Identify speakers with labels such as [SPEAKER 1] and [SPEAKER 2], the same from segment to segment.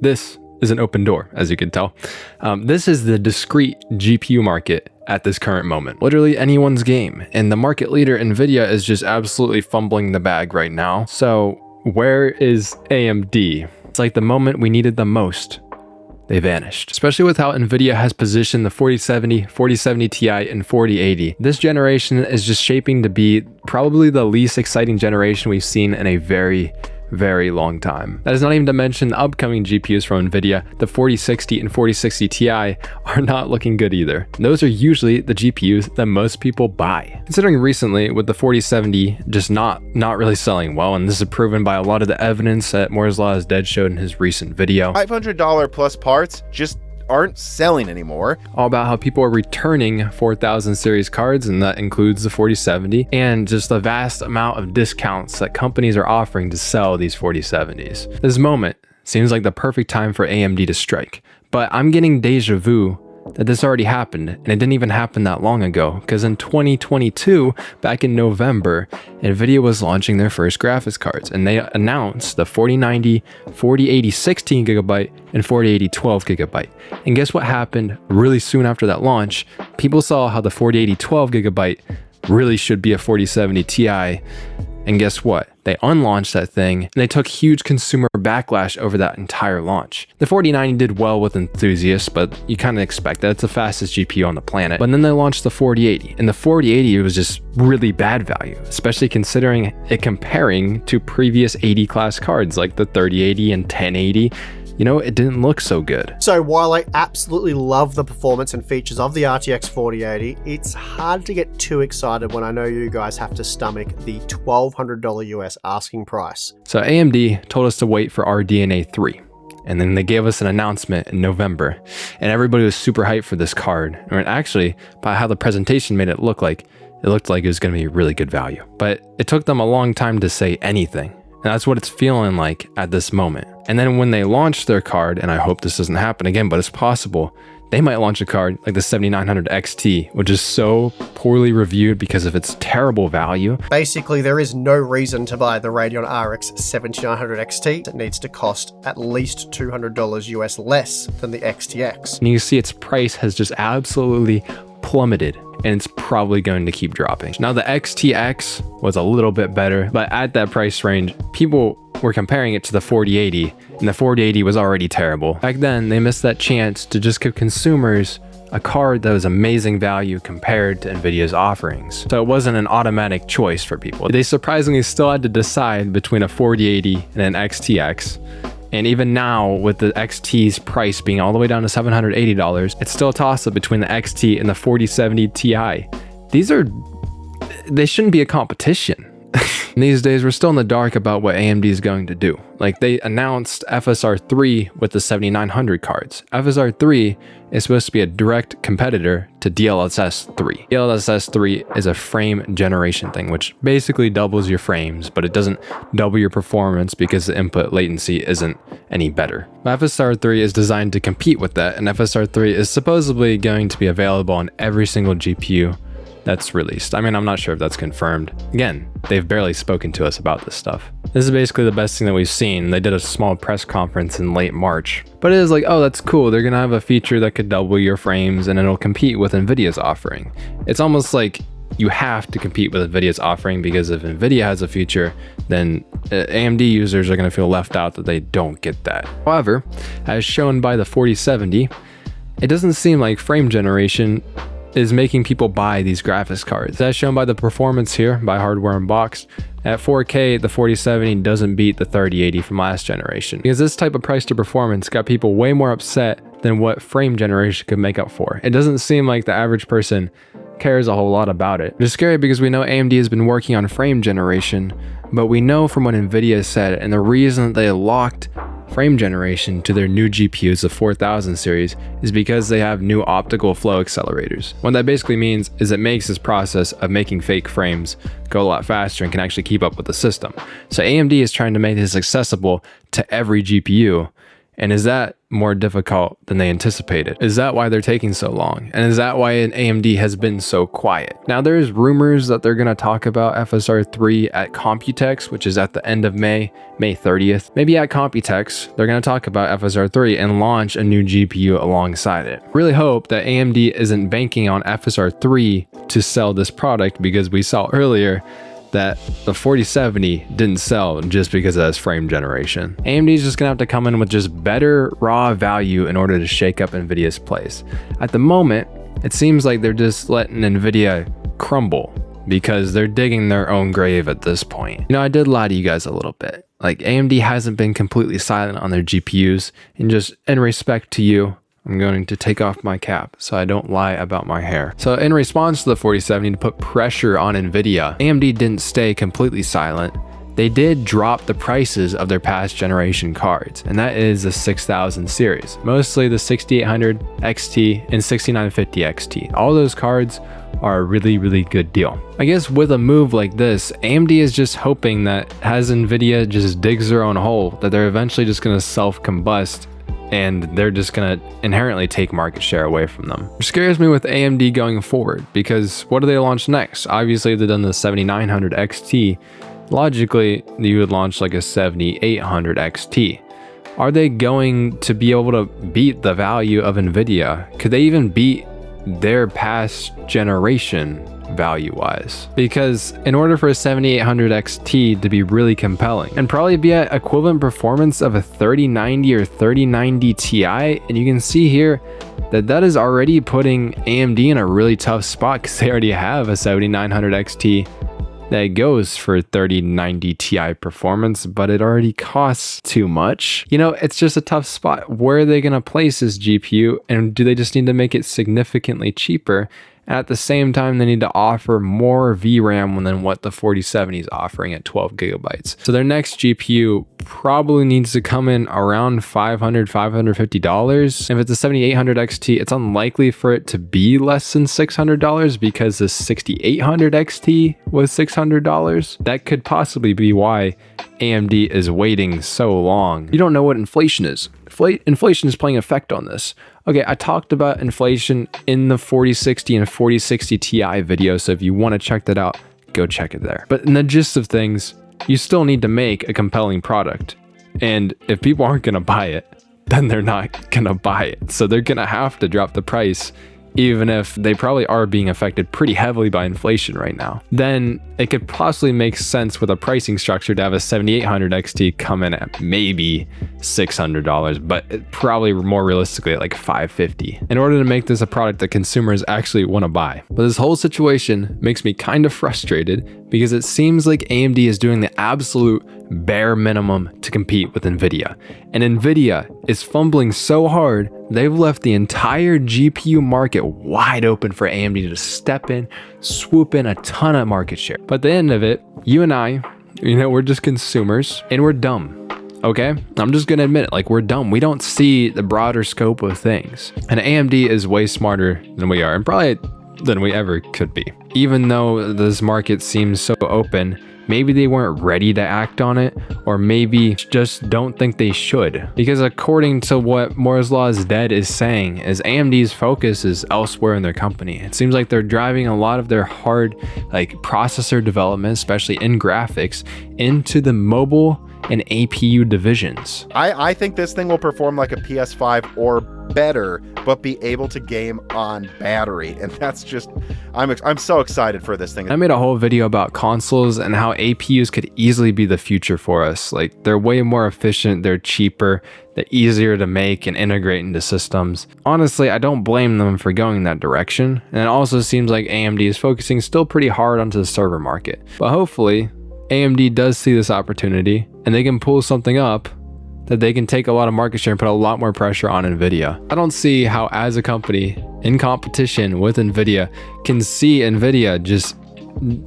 [SPEAKER 1] This is an open door, as you can tell. This is the discrete GPU market at this current moment. Literally anyone's game. And the market leader, Nvidia, is just absolutely fumbling the bag right now. So where is AMD? It's like the moment we needed them most, they vanished. Especially with how Nvidia has positioned the 4070, 4070 Ti, and 4080. This generation is just shaping to be probably the least exciting generation we've seen in a very long time. That is not even to mention the upcoming GPUs from Nvidia. The 4060 and 4060 Ti are not looking good either. Those are usually the GPUs that most people buy. Considering recently with the 4070 just not really selling well, and this is proven by a lot of the evidence that Moore's Law is dead showed in his recent video.
[SPEAKER 2] $500 plus parts just aren't selling anymore.
[SPEAKER 1] All about how people are returning 4000 series cards, and that includes the 4070, and just the vast amount of discounts that companies are offering to sell these 4070s. This moment seems like the perfect time for AMD to strike, but I'm getting deja vu that this already happened, and it didn't even happen that long ago, because in 2022, back in November, Nvidia was launching their first graphics cards, and they announced the 4090, 4080 16GB, and 4080 12GB. And guess what happened really soon after that launch? People saw how the 4080 12GB really should be a 4070 Ti, and guess what? They unlaunched that thing, and they took huge consumer backlash over that entire launch. The 4090 did well with enthusiasts, but you kind of expect that. It's the fastest GPU on the planet. But then they launched the 4080, and the 4080 was just really bad value, especially considering it comparing to previous 80 class cards like the 3080 and 1080. You know, it didn't look so good.
[SPEAKER 3] So while I absolutely love the performance and features of the RTX 4080, it's hard to get too excited when I know you guys have to stomach the $1,200 US asking price.
[SPEAKER 1] So AMD told us to wait for RDNA 3. And then they gave us an announcement in November, and everybody was super hyped for this card. And actually, by how the presentation made it looked like it was going to be really good value. But it took them a long time to say anything. And that's what it's feeling like at this moment. And then when they launch their card, and I hope this doesn't happen again, but it's possible, they might launch a card like the 7900 XT, which is so poorly reviewed because of its terrible value.
[SPEAKER 3] Basically, there is no reason to buy the Radeon RX 7900 XT. It needs to cost at least $200 US less than the XTX.
[SPEAKER 1] And you see its price has just absolutely plummeted, and it's probably going to keep dropping. Now the XTX was a little bit better, but at that price range, people were comparing it to the 4080, and the 4080 was already terrible. Back then, they missed that chance to just give consumers a card that was amazing value compared to Nvidia's offerings. So it wasn't an automatic choice for people. They surprisingly still had to decide between a 4080 and an XTX. And even now, with the XT's price being all the way down to $780, it's still a toss-up between the XT and the 4070 Ti. They shouldn't be a competition. These days, we're still in the dark about what AMD is going to do. Like, they announced FSR 3 with the 7900 cards. FSR 3 is supposed to be a direct competitor to DLSS 3. DLSS 3 is a frame generation thing, which basically doubles your frames, but it doesn't double your performance because the input latency isn't any better. FSR 3 is designed to compete with that, and FSR 3 is supposedly going to be available on every single GPU that's released. I mean, I'm not sure if that's confirmed. Again, they've barely spoken to us about this stuff. This is basically the best thing that we've seen. They did a small press conference in late March, but it is like, oh, that's cool. They're gonna have a feature that could double your frames and it'll compete with Nvidia's offering. It's almost like you have to compete with Nvidia's offering, because if Nvidia has a feature, then AMD users are gonna feel left out that they don't get that. However, as shown by the 4070, it doesn't seem like frame generation is making people buy these graphics cards. As shown by the performance here by Hardware Unboxed, at 4K, the 4070 doesn't beat the 3080 from last generation, because this type of price to performance got people way more upset than what frame generation could make up for. It doesn't seem like the average person cares a whole lot about it. It's scary because we know AMD has been working on frame generation, but we know from what Nvidia said, and the reason they locked frame generation to their new GPUs, the 4000 series, is because they have new optical flow accelerators. What that basically means is it makes this process of making fake frames go a lot faster and can actually keep up with the system. So AMD is trying to make this accessible to every GPU, And is that more difficult than they anticipated? Is that why they're taking so long? And is that why an AMD has been so quiet? Now, there's rumors that they're going to talk about FSR 3 at Computex, which is at the end of May 30th. Maybe at Computex, they're going to talk about FSR 3 and launch a new GPU alongside it. Really hope that AMD isn't banking on FSR 3 to sell this product, because we saw earlier that the 4070 didn't sell just because of this frame generation. AMD is just gonna have to come in with just better raw value in order to shake up Nvidia's place. At the moment, it seems like they're just letting Nvidia crumble because they're digging their own grave at this point. You know, I did lie to you guys a little bit. Like, AMD hasn't been completely silent on their GPUs, and just in respect to you, I'm going to take off my cap so I don't lie about my hair. So in response to the 4070 to put pressure on Nvidia, AMD didn't stay completely silent. They did drop the prices of their past generation cards, and that is the 6000 series, mostly the 6800 XT and 6950 XT. All those cards are a really good deal. I guess with a move like this, AMD is just hoping that as Nvidia just digs their own hole, that they're eventually just going to self-combust and they're just gonna inherently take market share away from them. Which scares me with AMD going forward, because what do they launch next? Obviously, they've done the 7900 XT. Logically, you would launch like a 7800 XT. Are they going to be able to beat the value of Nvidia? Could they even beat their past generation value-wise? Because in order for a 7800 XT to be really compelling and probably be at equivalent performance of a 3090 or 3090 Ti, and you can see here that that is already putting AMD in a really tough spot, because they already have a 7900 XT that goes for 3090 Ti performance, but it already costs too much. You know, it's just a tough spot. Where are they going to place this GPU, and do they just need to make it significantly cheaper? At the same time, they need to offer more VRAM than what the 4070 is offering at 12 gigabytes. So their next GPU probably needs to come in around $500, $550. If it's a 7800 XT, it's unlikely for it to be less than $600, because the 6800 XT was $600. That could possibly be why AMD is waiting so long. You don't know what inflation is. Inflation is playing effect on this. Okay, I talked about inflation in the 4060 and 4060 Ti video, so if you want to check that out, go check it there. But in the gist of things, you still need to make a compelling product. And if people aren't going to buy it, then they're not going to buy it. So they're going to have to drop the price, even if they probably are being affected pretty heavily by inflation right now. Then it could possibly make sense with a pricing structure to have a 7800 XT come in at maybe $600, but probably more realistically at like $550, in order to make this a product that consumers actually want to buy. But this whole situation makes me kind of frustrated, because it seems like AMD is doing the absolute bare minimum to compete with Nvidia. And Nvidia is fumbling so hard, they've left the entire GPU market wide open for AMD to step in, swoop in a ton of market share. But at the end of it, you and I, you know, we're just consumers and we're dumb. Okay, I'm just gonna admit it, like, we're dumb. We don't see the broader scope of things. And AMD is way smarter than we are, and probably than we ever could be. Even though this market seems so open, maybe they weren't ready to act on it, or maybe just don't think they should. Because according to what Moore's Law is Dead is saying, is AMD's focus is elsewhere in their company. It seems like they're driving a lot of their hard, like, processor development, especially in graphics, into the mobile and APU divisions.
[SPEAKER 2] I think this thing will perform like a PS5 or better, but be able to game on battery, and that's just, I'm so excited for this thing.
[SPEAKER 1] I made a whole video about consoles and how APUs could easily be the future for us. Like, they're way more efficient, they're cheaper, they're easier to make and integrate into systems. Honestly, I don't blame them for going that direction, and it also seems like AMD is focusing still pretty hard onto the server market. But hopefully AMD does see this opportunity and they can pull something up that they can take a lot of market share and put a lot more pressure on Nvidia. I don't see how, as a company in competition with Nvidia, can see Nvidia just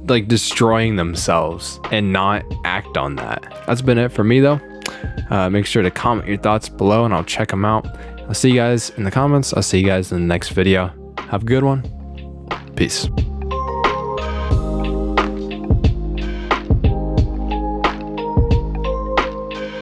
[SPEAKER 1] like destroying themselves and not act on that. That's been it for me though. Make sure to comment your thoughts below and I'll check them out. I'll see you guys in the comments. I'll see you guys in the next video. Have a good one. Peace.